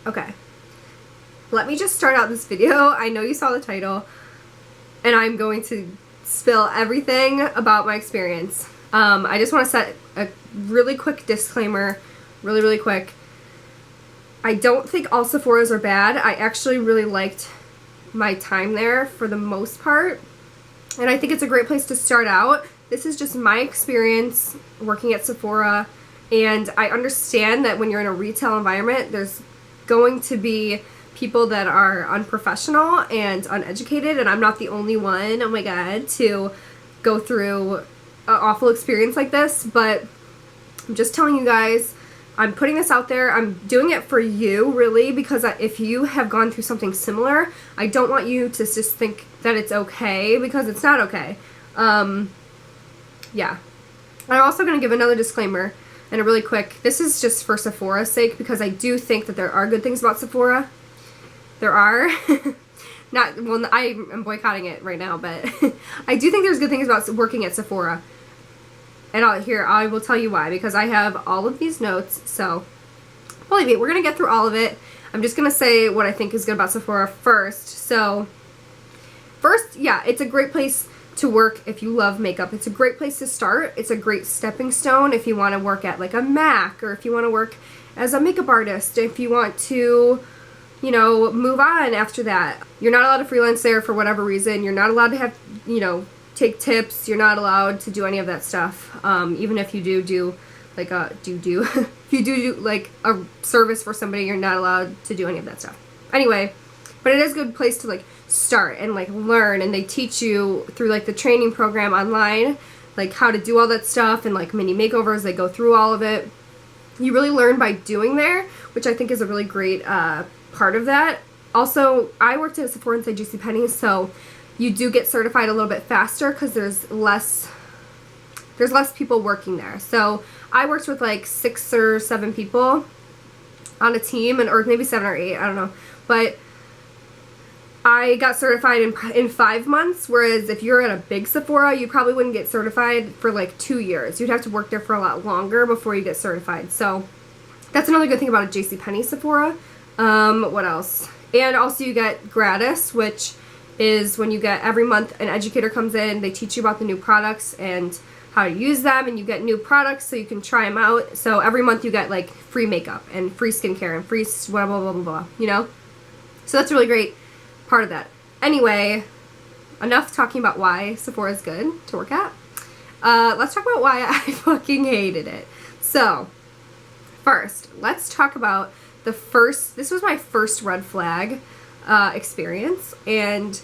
Okay. Let me just start out this video. I know you saw the title, and I'm going to spill everything about my experience. I just want to set a really quick disclaimer, really quick. I don't think all Sephoras are bad. I actually really liked my time there for the most part, and I think it's a great place to start out. This is just my experience working at Sephora, and I understand that when you're in a retail environment, there's going to be people that are unprofessional and uneducated, and I'm not the only one, oh my god, to go through an awful experience like this. But I'm just telling you guys, I'm putting this out there. I'm doing it for you, really, because if you have gone through something similar, I don't want you to just think that it's okay, because it's not okay. Yeah. I'm also going to give another disclaimer, and a really quick, this is just for Sephora's sake, because I do think that there are good things about Sephora. There are. Not, well, I am boycotting it right now, but I do think there's good things about working at Sephora. And I will tell you why, because I have all of these notes, so believe me, we're going to get through all of it. I'm just going to say what I think is good about Sephora first. So, first, yeah, it's a great place to work if you love makeup. It's a great place to start. It's a great stepping stone if you want to work at like a MAC, or if you want to work as a makeup artist, if you want to, you know, move on after that. You're not allowed to freelance there for whatever reason. You're not allowed to have, you know, take tips. You're not allowed to do any of that stuff. Even if you do like a, if you do like a service for somebody, you're not allowed to do any of that stuff. Anyway, but it is a good place to like start and like learn, and they teach you through like the training program online, like how to do all that stuff, and like mini makeovers. They go through all of it. You really learn by doing there, which I think is a really great part of that. Also, I worked at Sephora inside JCPenney, so you do get certified a little bit faster because there's less people working there. So I worked with like 6 or 7 people on a team, or maybe 7 or 8, I don't know. But I got certified in 5 months, whereas if you're at a big Sephora, you probably wouldn't get certified for like 2 years. You'd have to work there for a lot longer before you get certified. So that's another good thing about a JCPenney Sephora. What else? And also you get gratis, which is when you get every month an educator comes in, they teach you about the new products and how to use them, and you get new products so you can try them out. So every month you get like free makeup and free skincare and free blah blah blah blah blah, you know? So that's a really great part of that. Anyway, enough talking about why Sephora is good to work at. Let's talk about why I fucking hated it. So, first, let's talk about this was my first red flag experience, and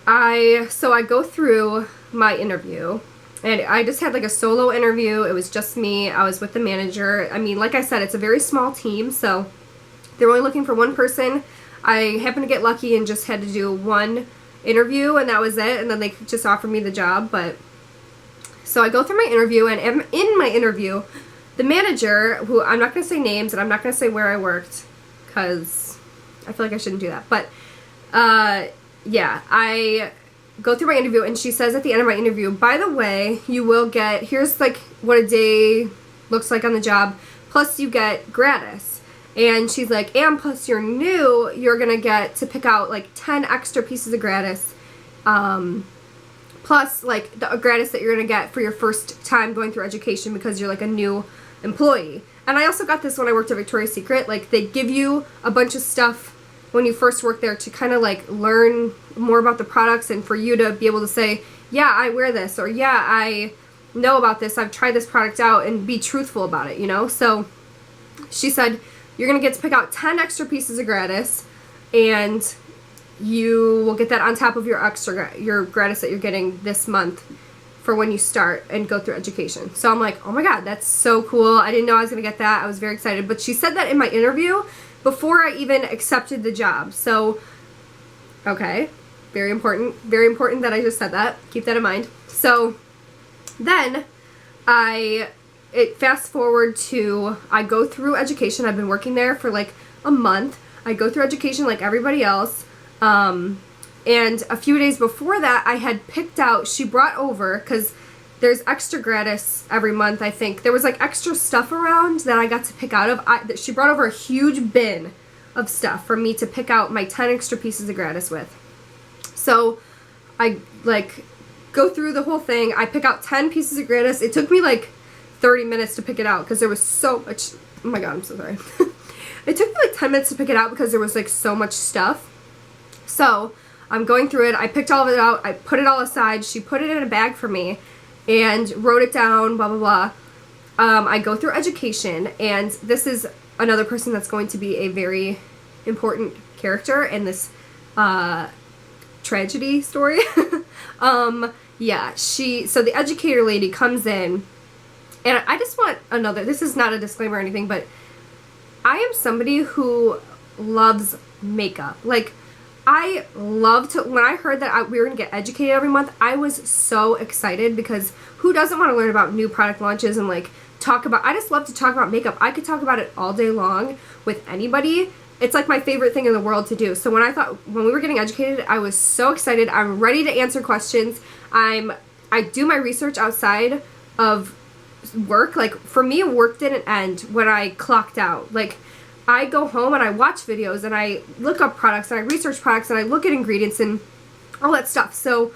I go through my interview, and I just had like a solo interview. It was just me. I was with the manager. I mean, like I said, it's a very small team, so they're only looking for one person. I happened to get lucky and just had to do one interview, and that was it, and then they just offered me the job. But so I go through my interview, and in my interview, the manager, who I'm not going to say names, and I'm not going to say where I worked, because I feel like I shouldn't do that, but yeah, I go through my interview, and she says at the end of my interview, by the way, you will get, here's like what a day looks like on the job, plus you get gratis. And she's like, and plus you're new, you're gonna get to pick out like 10 extra pieces of gratis, plus like the gratis that you're gonna get for your first time going through education because you're like a new employee. And I also got this when I worked at Victoria's Secret. Like, they give you a bunch of stuff when you first work there to kind of like learn more about the products, and for you to be able to say, yeah, I wear this, or yeah, I know about this, I've tried this product out, and be truthful about it, you know? So she said, you're going to get to pick out 10 extra pieces of gratis, and you will get that on top of your gratis that you're getting this month for when you start and go through education. So I'm like, oh my god, that's so cool. I didn't know I was going to get that. I was very excited. But she said that in my interview before I even accepted the job. So, okay, very important. Very important that I just said that. Keep that in mind. So then fast forward to, I go through education. I've been working there for like a month. I go through education like everybody else. And a few days before that, I had picked out, she brought over, because there's extra gratis every month, I think. There was like extra stuff around that I got to pick out of. She brought over a huge bin of stuff for me to pick out my 10 extra pieces of gratis with. So I like go through the whole thing. I pick out 10 pieces of gratis. It took me like 30 minutes to pick it out because there was so much. Oh my god, I'm so sorry. It took me like 10 minutes to pick it out because there was like so much stuff. So I'm going through it. I picked all of it out. I put it all aside. She put it in a bag for me and wrote it down, blah, blah, blah. I go through education, and this is another person that's going to be a very important character in this tragedy story. Yeah, so the educator lady comes in, and I just want this is not a disclaimer or anything, but I am somebody who loves makeup. Like, I love to, when I heard that we were going to get educated every month, I was so excited because who doesn't want to learn about new product launches and like I just love to talk about makeup. I could talk about it all day long with anybody. It's like my favorite thing in the world to do. So when we were getting educated, I was so excited. I'm ready to answer questions. I do my research outside of work. Like, for me, work didn't end when I clocked out. Like, I go home and I watch videos and I look up products and I research products and I look at ingredients and all that stuff. So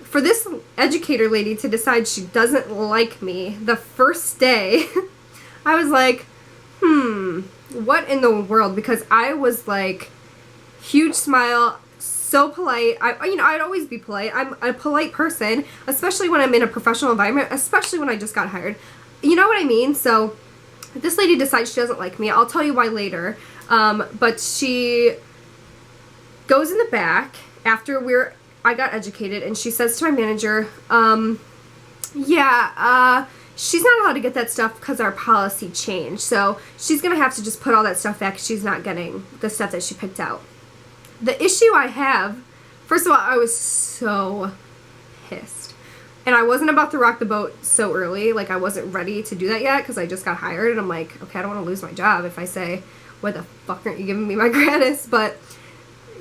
for this educator lady to decide she doesn't like me the first day, I was like, what in the world? Because I was like, huge smile, so polite. I'd always be polite. I'm a polite person, especially when I'm in a professional environment, especially when I just got hired. You know what I mean? So this lady decides she doesn't like me. I'll tell you why later. But she goes in the back after I got educated, and she says to my manager, she's not allowed to get that stuff because our policy changed. So she's going to have to just put all that stuff back. She's not getting the stuff that she picked out. The issue I have, first of all, I was so pissed. And I wasn't about to rock the boat so early. Like, I wasn't ready to do that yet because I just got hired. And I'm like, okay, I don't want to lose my job if I say, why the fuck aren't you giving me my gratis? But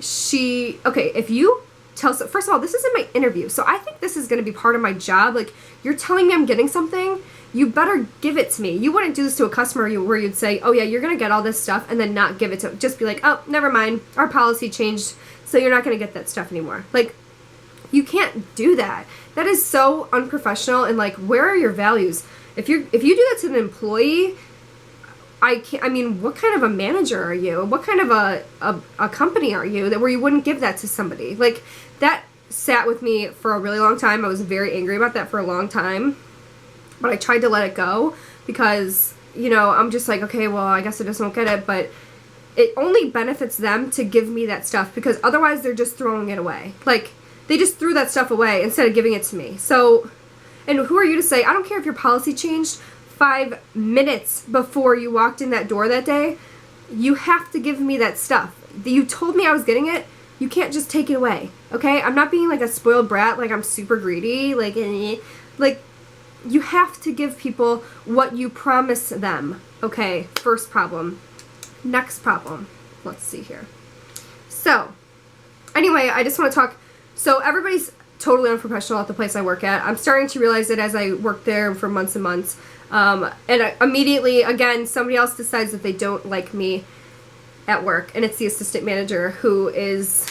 if you first of all, this isn't my interview, so I think this is going to be part of my job. Like, you're telling me I'm getting something, you better give it to me. You wouldn't do this to a customer where you'd say, oh yeah, you're going to get all this stuff, and then not give it to them. Just be like, oh, never mind, our policy changed, so you're not going to get that stuff anymore. Like, you can't do that. That is so unprofessional, and like, where are your values? If you do that to an employee, what kind of a manager are you? What kind of a company are you where you wouldn't give that to somebody? Like, that sat with me for a really long time. I was very angry about that for a long time, but I tried to let it go because, I'm just like, okay, well, I guess I just won't get it, but it only benefits them to give me that stuff because otherwise they're just throwing it away. Like, they just threw that stuff away instead of giving it to me. So, and who are you to say, I don't care if your policy changed 5 minutes before you walked in that door that day, you have to give me that stuff. You told me I was getting it, you can't just take it away, okay? I'm not being like a spoiled brat, like I'm super greedy, like you have to give people what you promise them, okay? First problem. Next problem. Let's see here. So, anyway, I just want to talk, so everybody's totally unprofessional at the place I work at. I'm starting to realize it as I work there for months and months. And immediately, again, somebody else decides that they don't like me at work, and it's the assistant manager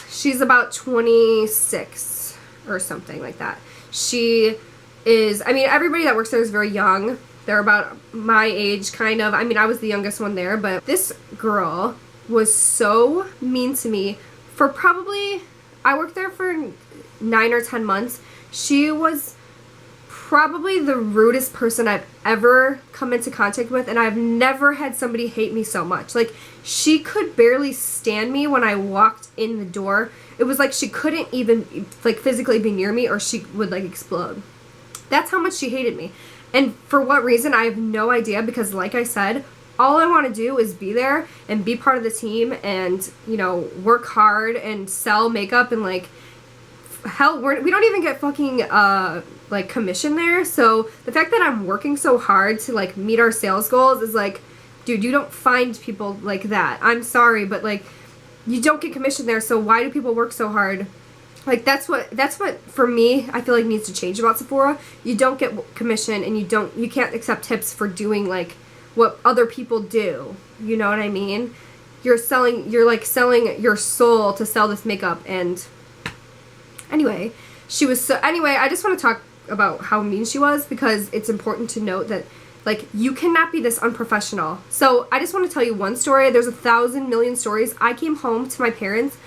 she's about 26 or something like that. She is, everybody that works there is very young. They're about my age, kind of. I was the youngest one there, but this girl was so mean to me for probably, I worked there for 9 or 10 months. She was probably the rudest person I've ever come into contact with, and I've never had somebody hate me so much. Like, she could barely stand me when I walked in the door. It was like she couldn't even, like, physically be near me or she would, like, explode. That's how much she hated me. And for what reason, I have no idea, because like I said, all I want to do is be there and be part of the team and, work hard and sell makeup and, like, hell, we don't even get fucking, commission there. So the fact that I'm working so hard to, like, meet our sales goals is like, dude, you don't find people like that. I'm sorry, but, like, you don't get commission there, so why do people work so hard? Like, that's what, for me, I feel like needs to change about Sephora. You don't get commission, and you can't accept tips for doing, like, what other people do. You know what I mean? you're like selling your soul to sell this makeup. And anyway, I just want to talk about how mean she was, because it's important to note that, like, you cannot be this unprofessional. So I just want to tell you one story. There's 1,000 million stories. I came home to my parents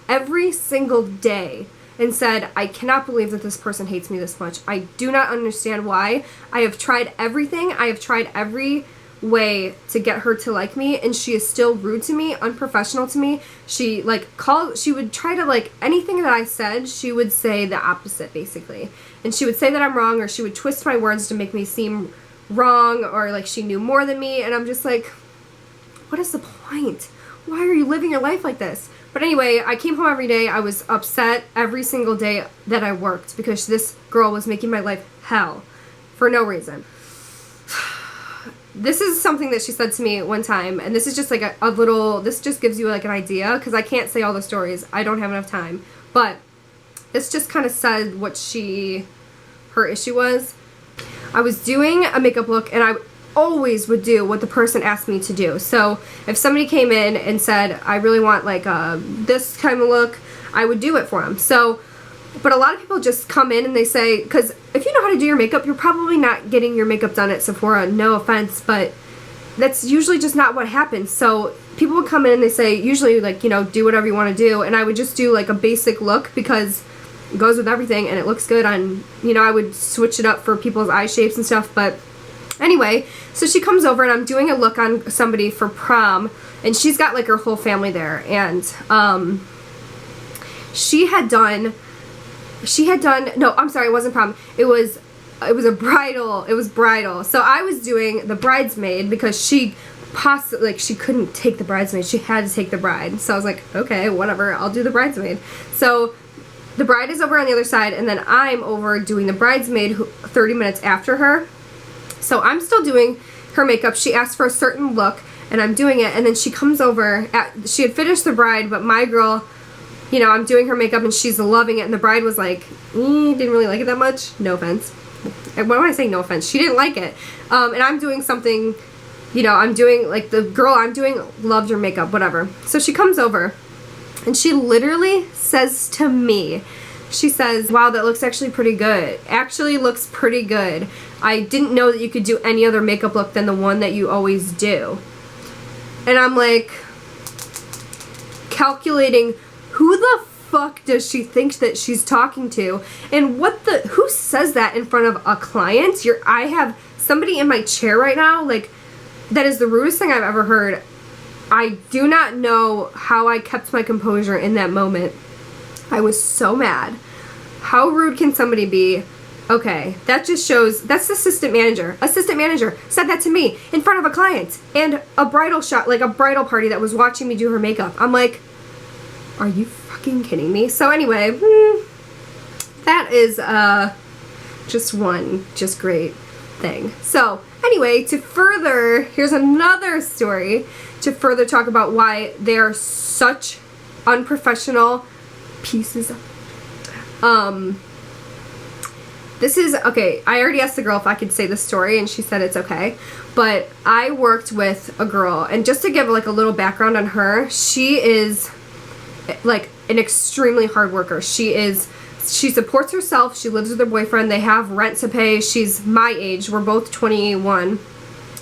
every single day and said, I cannot believe that this person hates me this much. I do not understand why. I have tried everything. I have tried every way to get her to like me, and she is still rude to me, unprofessional to me. She would try to, like, anything that I said, she would say the opposite, basically. And she would say that I'm wrong, or she would twist my words to make me seem wrong, or like she knew more than me. And I'm just like, what is the point? Why are you living your life like this? But anyway, I came home every day. I was upset every single day that I worked, because this girl was making my life hell for no reason. This is something that she said to me one time, and this is just like a little, this just gives you like an idea, because I can't say all the stories. I don't have enough time. But this just kind of said what her issue was. I was doing a makeup look, and I always would do what the person asked me to do. So if somebody came in and said, I really want like this kind of look, I would do it for them. So, but a lot of people just come in and they say, because if you know how to do your makeup, you're probably not getting your makeup done at Sephora, no offense, but that's usually just not what happens. So people would come in and they say, usually, like, you know, do whatever you want to do, and I would just do like a basic look, because it goes with everything and it looks good on, you know, I would switch it up for people's eye shapes and stuff. But anyway, so she comes over and I'm doing a look on somebody for prom, and she's got like her whole family there, and she had done, no, I'm sorry, it wasn't prom, it was a bridal, it was bridal. So I was doing the bridesmaid, because she she couldn't take the bridesmaid, she had to take the bride. So I was like, okay, whatever, I'll do the bridesmaid. So the bride is over on the other side, and then I'm over doing the bridesmaid 30 minutes after her. So I'm still doing her makeup. She asked for a certain look, and I'm doing it, and then she comes over, she had finished the bride, but my girl, you know, I'm doing her makeup and she's loving it, and the bride was like, didn't really like it that much. No offense. And when I say no offense, she didn't like it. And I'm doing something, you know, I'm doing, like, the girl I'm doing loved her makeup, whatever. So she comes over, and she literally says to me, she says, wow, that looks actually pretty good. Actually looks pretty good. I didn't know that you could do any other makeup look than the one that you always do. And I'm like, calculating, who the fuck does she think that she's talking to? And who says that in front of a client? I have somebody in my chair right now, like, that is the rudest thing I've ever heard. I do not know how I kept my composure in that moment. I was so mad. How rude can somebody be? Okay, that just shows, that's the assistant manager. Assistant manager said that to me in front of a client and a bridal shot, like a bridal party that was watching me do her makeup. I'm like, are you fucking kidding me? So anyway, that is just one great thing. So anyway, here's another story to further talk about why they are such unprofessional pieces of this is, okay, I already asked the girl if I could say this story, and she said it's okay. But I worked with a girl, and just to give like a little background on her, she is like an extremely hard worker. She supports herself, she lives with her boyfriend, they have rent to pay. She's my age, we're both 21.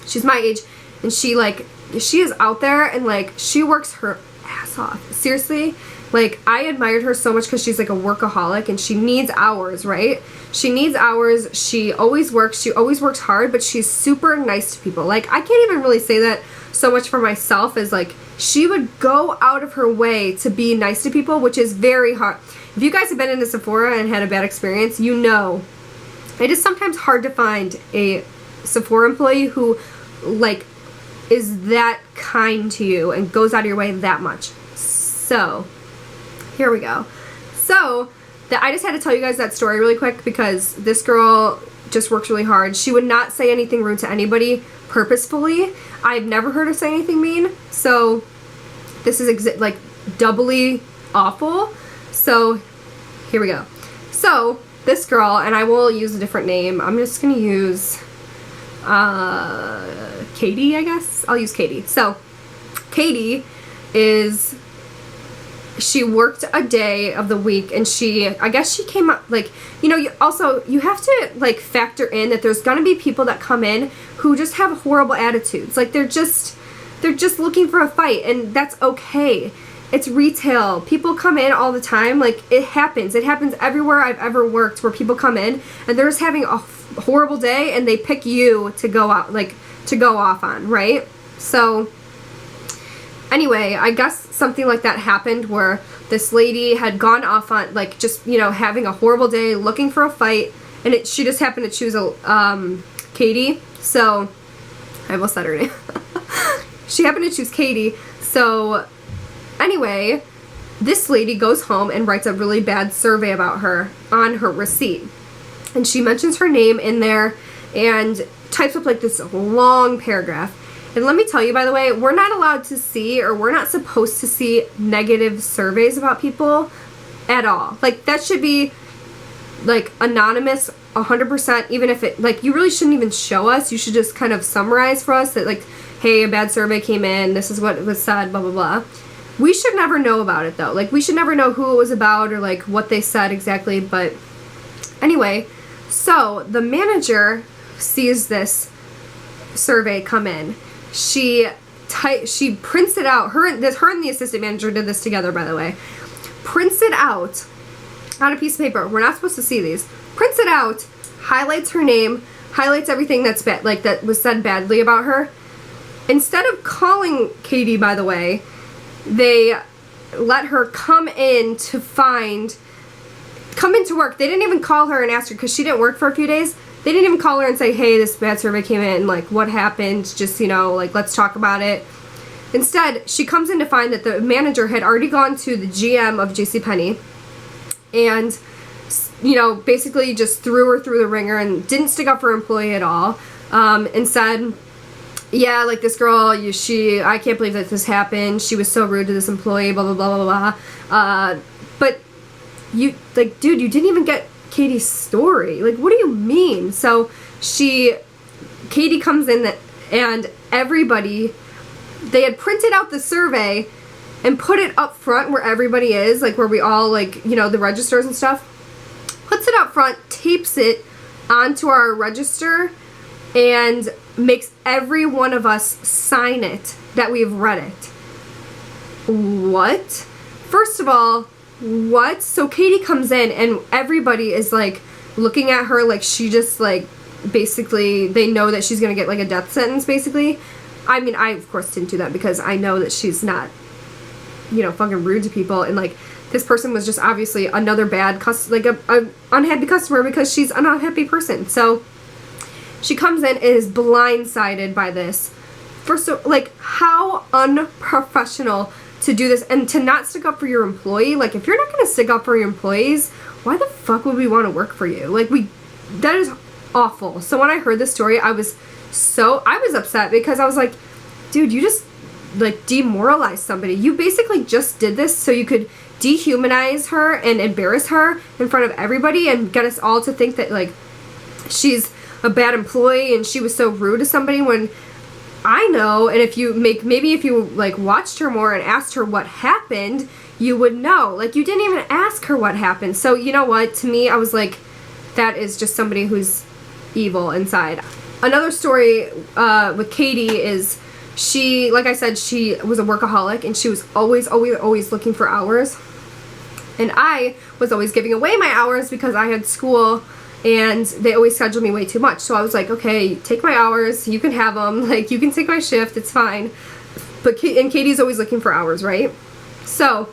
She's my age, and she is out there, and like she works her ass off. Seriously, like I admired her so much because she's like a workaholic, and she needs hours, right? She needs hours. She always works hard, but she's super nice to people. Like I can't even really say that so much for myself, as like she would go out of her way to be nice to people, which is very hard. If you guys have been into Sephora and had a bad experience, you know it is sometimes hard to find a Sephora employee who like is that kind to you and goes out of your way that much. So here we go. So I just had to tell you guys that story really quick because this girl just works really hard. She would not say anything rude to anybody purposefully. I've never heard her say anything mean. So this is like doubly awful. So here we go. So this girl, and I will use a different name. I'm just going to use Katie, I guess. I'll use Katie. So Katie is she worked a day of the week, and I guess she came up, like, you know, you have to, like, factor in that there's gonna be people that come in who just have horrible attitudes. Like, they're just looking for a fight, and that's okay. It's retail. People come in all the time. Like, it happens. It happens everywhere I've ever worked, where people come in and they're just having a horrible day, and they pick you to go out, like, to go off on, right? So anyway, I guess something like that happened, where this lady had gone off on, like, just, you know, having a horrible day, looking for a fight, and she just happened to choose Katie. So I almost said her name. She happened to choose Katie. So anyway, this lady goes home and writes a really bad survey about her on her receipt, and she mentions her name in there and types up, like, this long paragraph. And let me tell you, by the way, we're not allowed to see, or we're not supposed to see, negative surveys about people at all. Like, that should be, like, anonymous 100%, even if it, like, you really shouldn't even show us. You should just kind of summarize for us that, like, hey, a bad survey came in, this is what was said, blah, blah, blah. We should never know about it, though. Like, we should never know who it was about, or, like, what they said exactly. But anyway, so the manager sees this survey come in. She prints it out. Her and the assistant manager did this together, by the way. Prints it out on a piece of paper. We're not supposed to see these. Prints it out, highlights her name, highlights everything that's bad, like, that was said badly about her. Instead of calling Katie, by the way, they let her come into work. They didn't even call her and ask her, because she didn't work for a few days. They didn't even call her and say, hey, this bad survey came in, like, what happened? Just, you know, like, let's talk about it. Instead, she comes in to find that the manager had already gone to the GM of JCPenney and, you know, basically just threw her through the ringer and didn't stick up for her employee at all, and said, yeah, like, this girl, I can't believe that this happened. She was so rude to this employee, blah, blah, blah, blah, blah. But you, like, dude, you didn't even get Katie's story. Like, what do you mean? So Katie comes in, and everybody, they had printed out the survey and put it up front where everybody is, like, where we all, like, you know, the registers and stuff. Puts it up front, tapes it onto our register, and makes every one of us sign it that we've read it. What? First of all, what? So Katie comes in, and everybody is, like, looking at her like she just, like, basically, they know that she's gonna get, like, a death sentence, basically. I mean, I, of course, didn't do that, because I know that she's not, you know, fucking rude to people, and, like, this person was just obviously another bad like, a unhappy customer, because she's an unhappy person. So she comes in and is blindsided by this. First of all, like, how unprofessional to do this, and to not stick up for your employee. Like, if you're not going to stick up for your employees, why the fuck would we want to work for you? Like, that is awful. So when I heard this story, I was upset, because I was like, dude, you just, like, demoralized somebody. You basically just did this so you could dehumanize her and embarrass her in front of everybody and get us all to think that, like, she's a bad employee and she was so rude to somebody, when I know, and if you like, watched her more and asked her what happened, you would know. Like, you didn't even ask her what happened. So, you know what? To me, I was like, that is just somebody who's evil inside. Another story with Katie is, she, like I said, she was a workaholic, and she was always looking for hours. And I was always giving away my hours because I had school, and they always scheduled me way too much. So I was like, okay, take my hours, you can have them, like, you can take my shift, it's fine. But Katie's always looking for hours, right? So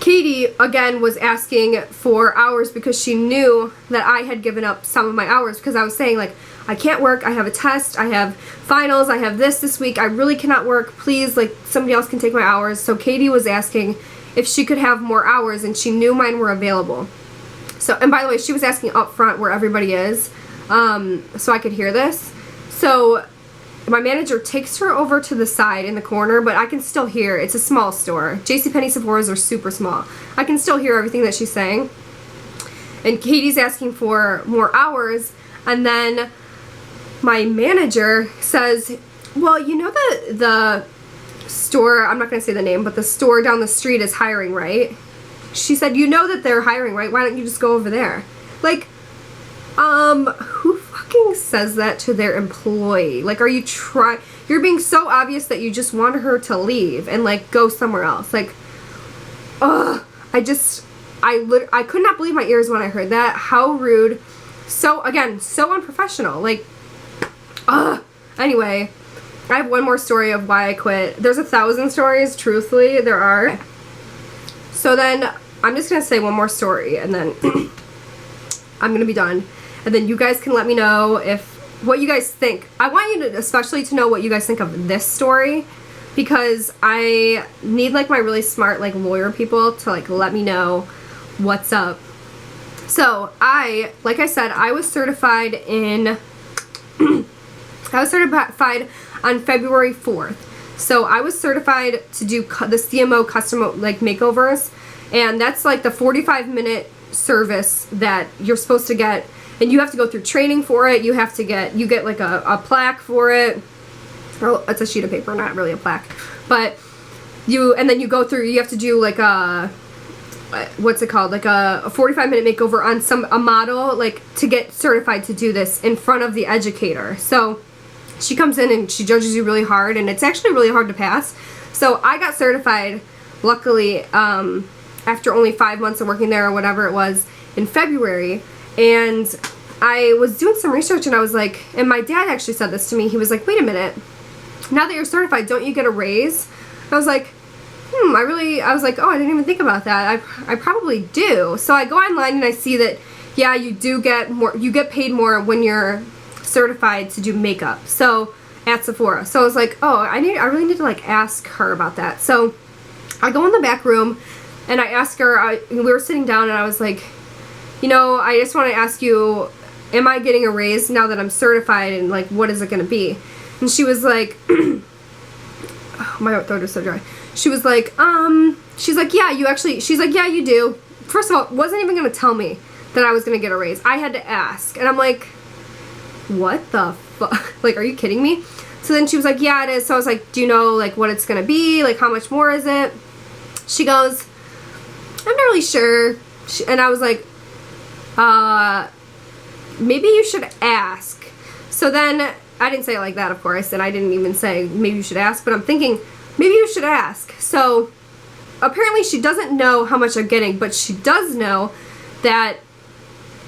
Katie, again, was asking for hours because she knew that I had given up some of my hours, because I was saying, like, I can't work, I have a test, I have finals, I have this week, I really cannot work, please, like, somebody else can take my hours. So Katie was asking if she could have more hours, and she knew mine were available. So, and by the way, she was asking up front where everybody is, so I could hear this. So my manager takes her over to the side in the corner, but I can still hear. It's a small store. JCPenney Sephora's are super small. I can still hear everything that she's saying. And Katie's asking for more hours, and then my manager says, well, you know, the store, I'm not going to say the name, but the store down the street is hiring, right? She said, you know that they're hiring, right? Why don't you just go over there? Like, who fucking says that to their employee? Like, are you you're being so obvious that you just want her to leave and, like, go somewhere else. Like, ugh. I could not believe my ears when I heard that. How rude. So, again, so unprofessional. Like, ugh. Anyway, I have one more story of why I quit. There's 1,000 stories, truthfully, there are. So then, I'm just going to say one more story, and then I'm going to be done. And then you guys can let me know what you guys think. I want you to especially to know what you guys think of this story, because I need, like, my really smart, like, lawyer people to, like, let me know what's up. So, like I said, I was certified on February 4th. So I was certified to do the CMO custom, like, makeovers, and that's like the 45-minute service that you're supposed to get, and you have to go through training for it. You get like a plaque for it. Oh, it's a sheet of paper, not really a plaque, but and then you go through, you have to do like what's it called, like a 45-minute makeover on a model, like, to get certified to do this in front of the educator. So she comes in and she judges you really hard, and it's actually really hard to pass. So I got certified, luckily, after only 5 months of working there or whatever it was, in February. And I was doing some research, and I was like, and my dad actually said this to me, he was like, wait a minute, now that you're certified, don't you get a raise? I was like, I was like, oh, I didn't even think about that. I probably do. So I go online and I see that, yeah, you do get more, you get paid more when you're certified to do makeup. So at Sephora. So I was like, oh, I really need to, like, ask her about that. So I go in the back room and I ask her, we were sitting down, and I was like, you know, I just want to ask you, am I getting a raise now that I'm certified, and, like, what is it going to be? And she was like, oh, my throat is so dry. She was like, she's like, yeah, you do. First of all, wasn't even going to tell me that I was going to get a raise. I had to ask. And I'm like, what the fuck? Like, are you kidding me? So then she was like, yeah, it is. So I was like, do you know, like, what it's going to be? Like, how much more is it? She goes, I'm not really sure. And I was like, maybe you should ask. So then, I didn't say it like that, of course, and I didn't even say maybe you should ask, but I'm thinking, maybe you should ask. So apparently she doesn't know how much I'm getting, but she does know that,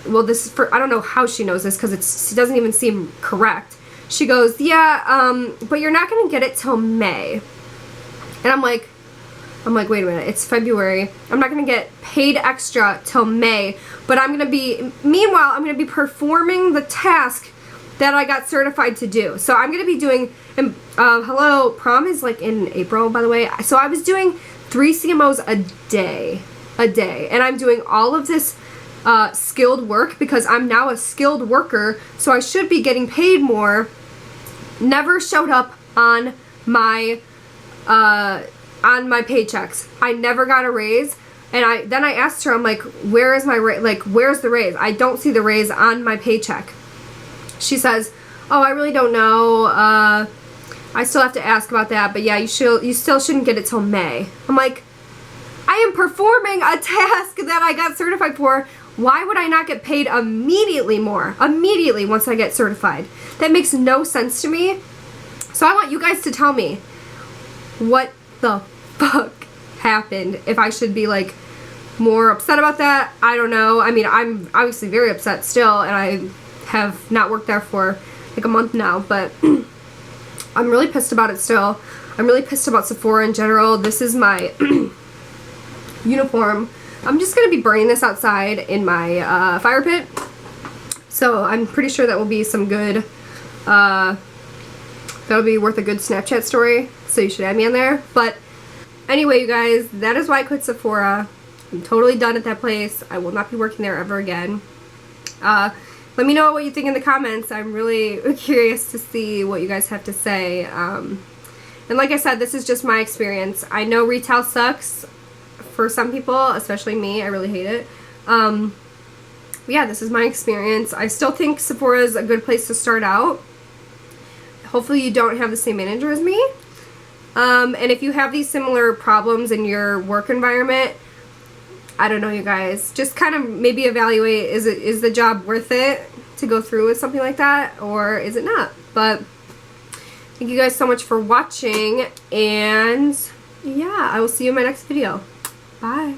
well, this is for, I don't know how she knows this, because it doesn't even seem correct. She goes, yeah, but you're not going to get it till May. And I'm like, wait a minute, it's February. I'm not going to get paid extra till May, but meanwhile, I'm going to be performing the task that I got certified to do. So I'm going to be doing, hello, prom is, like, in April, by the way. So I was doing 3 CMOs a day, and I'm doing all of this skilled work because I'm now a skilled worker, so I should be getting paid more. Never showed up on my paychecks. I never got a raise. And then I asked her, I'm like, where is my raise? Like, where's the raise? I don't see the raise on my paycheck. She says, oh, I really don't know. I still have to ask about that, but yeah, you still shouldn't get it till May. I'm like, I am performing a task that I got certified for. Why would I not get paid immediately more? Immediately once I get certified. That makes no sense to me. So I want you guys to tell me what the fuck happened. If I should be, like, more upset about that, I don't know. I mean, I'm obviously very upset still, and I have not worked there for, like, a month now, but I'm really pissed about it still. I'm really pissed about Sephora in general. This is my uniform. I'm just going to be burning this outside in my fire pit. So I'm pretty sure that will be some good, that'll be worth a good Snapchat story. So you should add me on there. But anyway, you guys, that is why I quit Sephora. I'm totally done at that place. I will not be working there ever again. Let me know what you think in the comments. I'm really curious to see what you guys have to say. And like I said, this is just my experience. I know retail sucks for some people, especially me. I really hate it. Yeah, this is my experience. I still think Sephora is a good place to start out. Hopefully you don't have the same manager as me. And if you have these similar problems in your work environment, I don't know, you guys, just kind of maybe evaluate, is the job worth it to go through with something like that, or is it not? But thank you guys so much for watching, and yeah, I will see you in my next video. Bye.